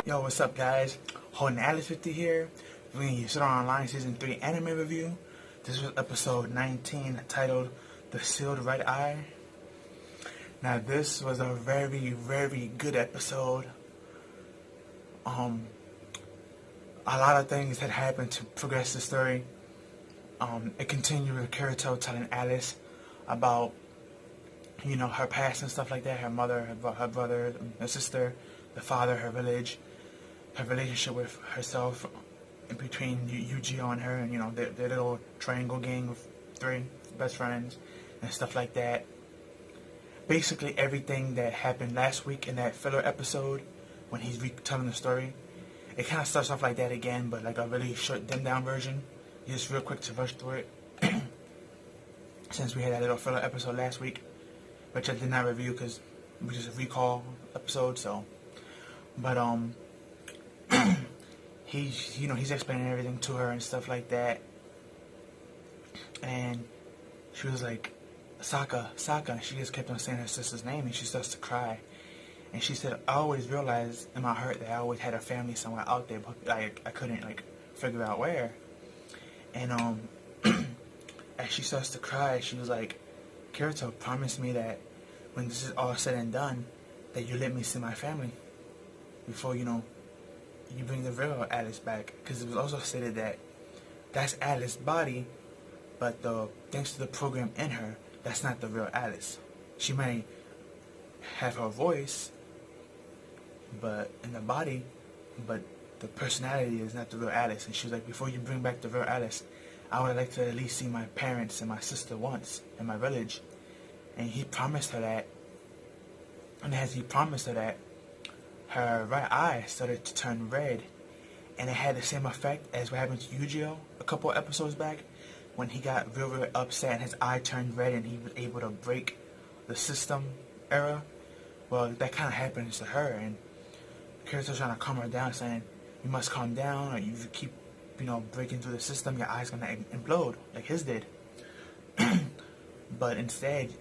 Yo, what's up, guys? Holding Alice 50 here, bringing you Sword Art Online Season 3 anime review. This was episode 19, titled The Sealed Right Eye. Now, this was a very, very good episode. A lot of things had happened to progress the story. It continued with Kirito telling Alice about, her past and stuff like that, her mother, her brother, her sister, the father, her village, her relationship with herself, in between Yu-Gi-Oh and her, and their little triangle gang of 3 best friends and stuff like that. Basically everything that happened last week in that filler episode when he's retelling the story, it kind of starts off like that again, but like a really short dimmed down version, just real quick to rush through it. Since we had that little filler episode last week, which I did not review because it was just a recall episode. So, but he's explaining everything to her and stuff like that, and she was like, Saka, and she just kept on saying her sister's name, and she starts to cry, and she said, I always realized in my heart that I always had a family somewhere out there, but I couldn't figure out where. And as she starts to cry, she was like, Kirito, promise me that when this is all said and done, that you let me see my family before, you bring the real Alice back. Because it was also stated that that's Alice's body, but thanks to the program in her, that's not the real Alice. She may have her voice, but in the body, but the personality is not the real Alice. And she was like, before you bring back the real Alice, I would like to at least see my parents and my sister once in my village. And he promised her that. And as he promised her that, her right eye started to turn red. And it had the same effect as what happened to Yu-Gi-Oh a couple of episodes back, when he got real upset and his eye turned red and he was able to break the system error. Well, that kind of happens to her, and Kirito's trying to calm her down, saying, you must calm down, or you keep, breaking through the system, your eye's gonna implode, like his did. But instead,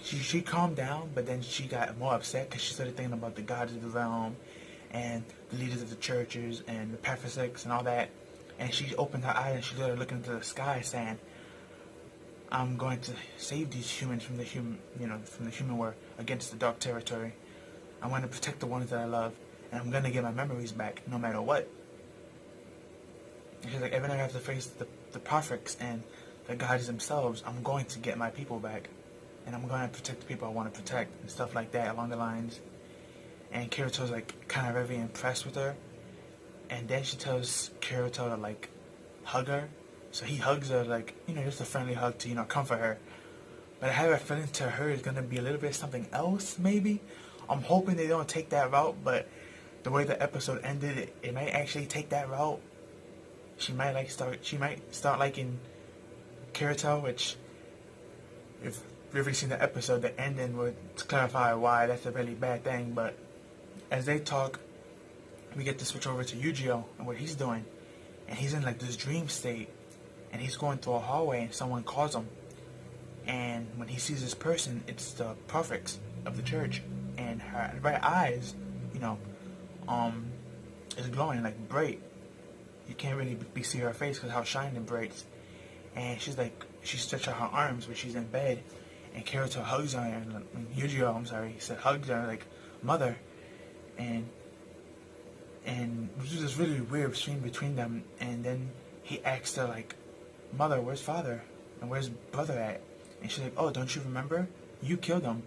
she calmed down, but then she got more upset because she started thinking about the gods of the realm and the leaders of the churches and the pacifics and all that. And she opened her eyes and she started looking into the sky, saying, I'm going to save these humans from the human war against the dark territory. I'm going to protect the ones that I love, and I'm going to get my memories back no matter what. And she's like, even if I have to face the Parfix and the gods themselves, I'm going to get my people back. And I'm going to protect the people I want to protect, and stuff like that along the lines. And Kirito's kind of very impressed with her. And then she tells Kirito to hug her. So he hugs her just a friendly hug to, comfort her. But I have a feeling to her it's going to be a little bit something else, maybe. I'm hoping they don't take that route, but the way the episode ended, it might actually take that route. She might start liking Kirito, which, if you've ever seen the episode, the ending would clarify why that's a really bad thing. But as they talk, we get to switch over to Yu-Gi-Oh and what he's doing, and he's in this dream state, and he's going through a hallway, and someone calls him, and when he sees this person, it's the prefect of the church, and her right eyes, is glowing bright. You can't really see her face because how shiny and bright. And she stretches out her arms when she's in bed, and Kirito hugs her, and Yu-Gi-Oh, hugs her like mother, and it was this really weird scene between them. And then he asks her mother, where's father? And where's brother at? And she's like, oh, don't you remember? You killed him.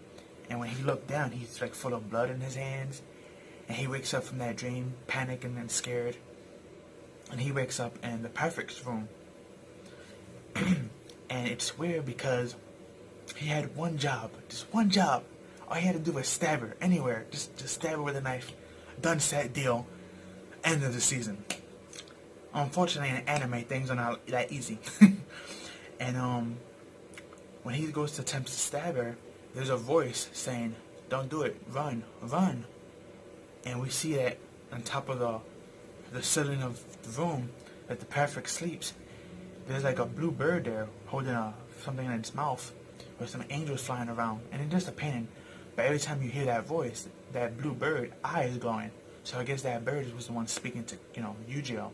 And when he looked down, he's full of blood in his hands. And he wakes up from that dream, panicking and scared. And he wakes up in the Perfect's room. And it's weird because he had one job, just one job. All he had to do was stab her anywhere, just stab her with a knife. Done, set, deal. End of the season. Unfortunately, in anime, things are not that easy. And when he goes to attempt to stab her, there's a voice saying, don't do it, run, run. And we see that on top of the ceiling of the room that the Perfect sleeps, there's a blue bird there holding something in its mouth with some angels flying around. And it's just a painting, but every time you hear that voice, that blue bird eye is glowing. So I guess that bird was the one speaking to, Yu-Gi-Oh.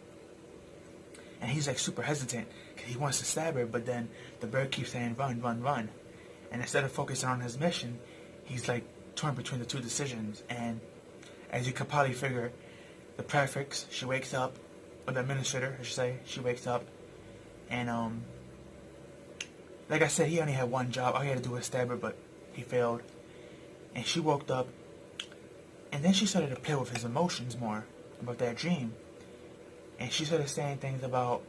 And he's like super hesitant because he wants to stab her, but then the bird keeps saying run, run, run. And instead of focusing on his mission, he's like torn between the two decisions. And as you could probably figure, the prefix, she wakes up, or the administrator, I should say, she wakes up, and like I said, he only had one job. All he had to do was stab her, but he failed. And she woke up, and then she started to play with his emotions more about that dream. And she started saying things about,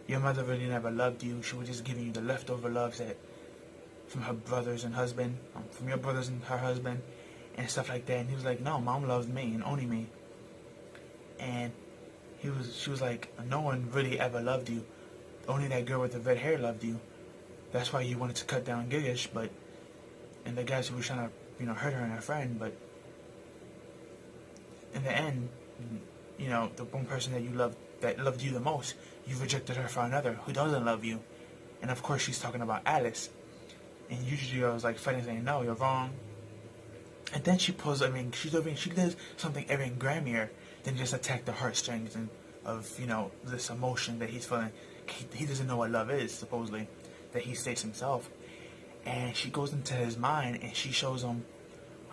your mother really never loved you. She was just giving you the leftover loves from her brothers and husband, from your brothers and her husband, and stuff like that. And he was like, no, mom loved me and only me. And she was like, no one really ever loved you. Only that girl with the red hair loved you. That's why you wanted to cut down Gigish, and the guys who were trying to, hurt her and her friend. But in the end, the one person that loved you the most, you rejected her for another who doesn't love you. And of course, she's talking about Alice. And usually I was like fighting, saying, no, you're wrong. And then she does something even grimier than just attack the heartstrings of this emotion that he's feeling. He doesn't know what love is, supposedly, that he states himself. And she goes into his mind and she shows him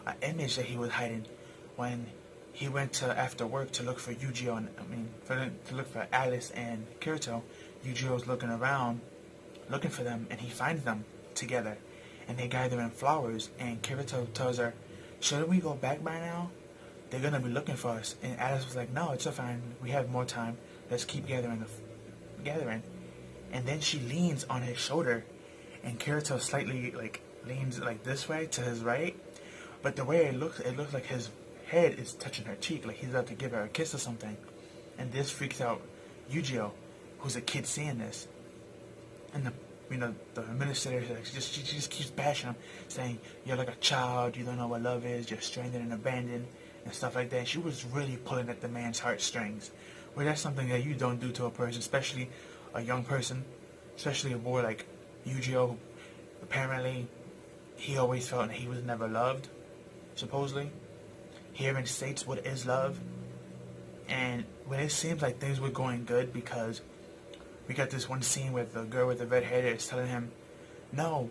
an image that he was hiding when he went to after work to look for Yu-Gi-Oh, to look for Alice and Kirito. Yu-Gi-Oh's looking around, looking for them, and he finds them together, and they gather in flowers. And Kirito tells her, "Shouldn't we go back by now? They're gonna be looking for us." And Alice was like, "No, it's fine. We have more time. Let's keep gathering." And then she leans on his shoulder, and Kirito slightly leans this way to his right, but the way it looks like his head is touching her cheek, like he's about to give her a kiss or something. And this freaks out Yu-Gi-Oh, who's a kid seeing this. And the administrator, she just keeps bashing him, saying, "You're like a child, you don't know what love is, you're stranded and abandoned," and stuff like that. She was really pulling at the man's heartstrings. Well, that's something that you don't do to a person, especially a young person, especially a boy like Yu-Gi-Oh. Apparently, he always felt that he was never loved, supposedly. He even states what is love. And when it seems like things were going good, because we got this one scene where the girl with the red hair is telling him, "No,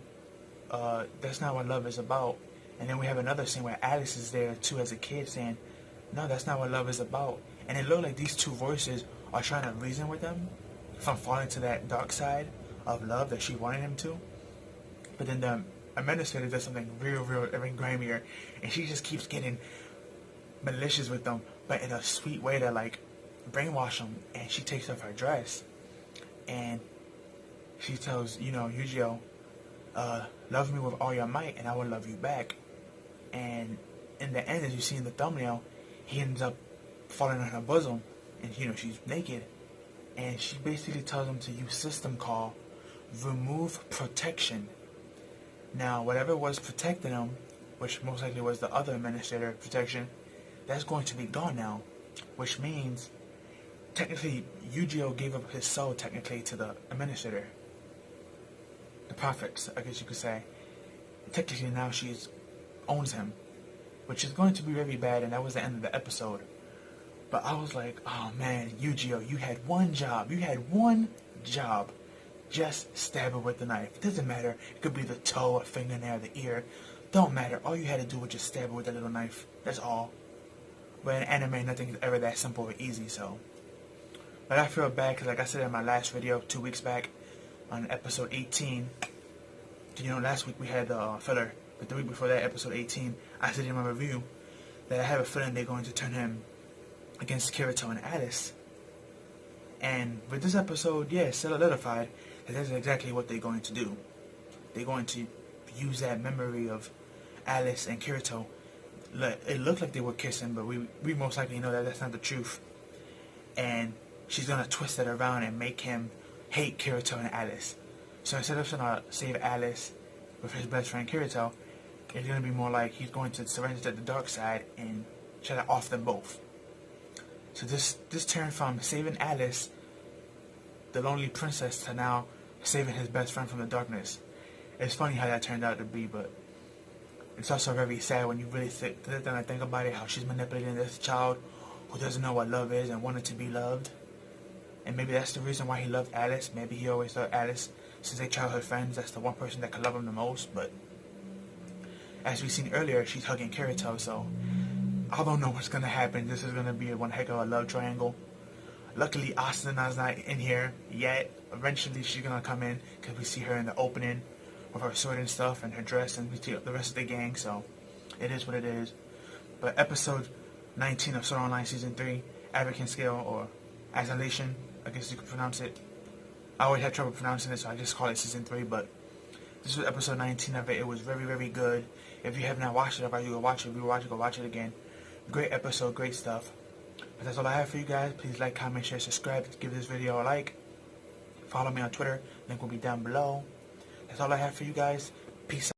that's not what love is about." And then we have another scene where Alice is there too as a kid saying, "No, that's not what love is about." And it looked like these two voices are trying to reason with them from falling to that dark side of love that she wanted him to. But then the administrator does something real, even grimier, and she just keeps getting malicious with them, but in a sweet way to brainwash them. And she takes off her dress, and she tells Yu-Gi-Oh, "Love me with all your might, and I will love you back." And in the end, as you see in the thumbnail, he ends up falling on her bosom, and she's naked, and she basically tells him to use system call remove protection. Now, whatever was protecting him, which most likely was the other administrator protection, that's going to be gone now, which means technically Yu-Gi-Oh gave up his soul technically to the administrator, the prophets, I guess you could say. Technically now she owns him, which is going to be very bad, and that was the end of the episode. But I was like, oh man, Yu-Gi-Oh, you had one job. Just stab her with the knife. It doesn't matter. It could be the toe, a fingernail, the ear. Don't matter. All you had to do was just stab her with a little knife. That's all. But in anime, nothing is ever that simple or easy, so. But I feel bad because, like I said in my last video 2 weeks back on episode 18, last week we had the filler, but the week before that, episode 18, I said in my review that I have a feeling they're going to turn him against Kirito and Alice. And with this episode, yeah, it's solidified that that's exactly what they're going to do. They're going to use that memory of Alice and Kirito. It looked like they were kissing, but we most likely know that that's not the truth. And she's going to twist it around and make him hate Kirito and Alice. So instead of trying to save Alice with his best friend Kirito, it's going to be more like he's going to surrender to the dark side and try to off them both. So this turned from saving Alice, the lonely princess, to now saving his best friend from the darkness. It's funny how that turned out to be, but it's also very sad when you really sit down and think about it, how she's manipulating this child who doesn't know what love is and wanted to be loved. And maybe that's the reason why he loved Alice. Maybe he always loved Alice since they childhood friends. That's the one person that could love him the most. But as we seen earlier, she's hugging Kirito, so I don't know what's gonna happen. This is gonna be one heck of a love triangle. Luckily, Asana's not in here yet. Eventually, she's gonna come in because we see her in the opening with her sword and stuff and her dress, and we see the rest of the gang. So it is what it is. But episode 19 of Sword Online Season 3, African Scale or Alicization, I guess you could pronounce it. I always had trouble pronouncing it, so I just call it Season 3. But this was episode 19 of it. It was very, very good. If you have not watched it, I invite you to watch it. If you watch it, go watch it again. Great episode, great stuff. But that's all I have for you guys. Please like, comment, share, subscribe. Give this video a like. Follow me on Twitter. Link will be down below. That's all I have for you guys. Peace out.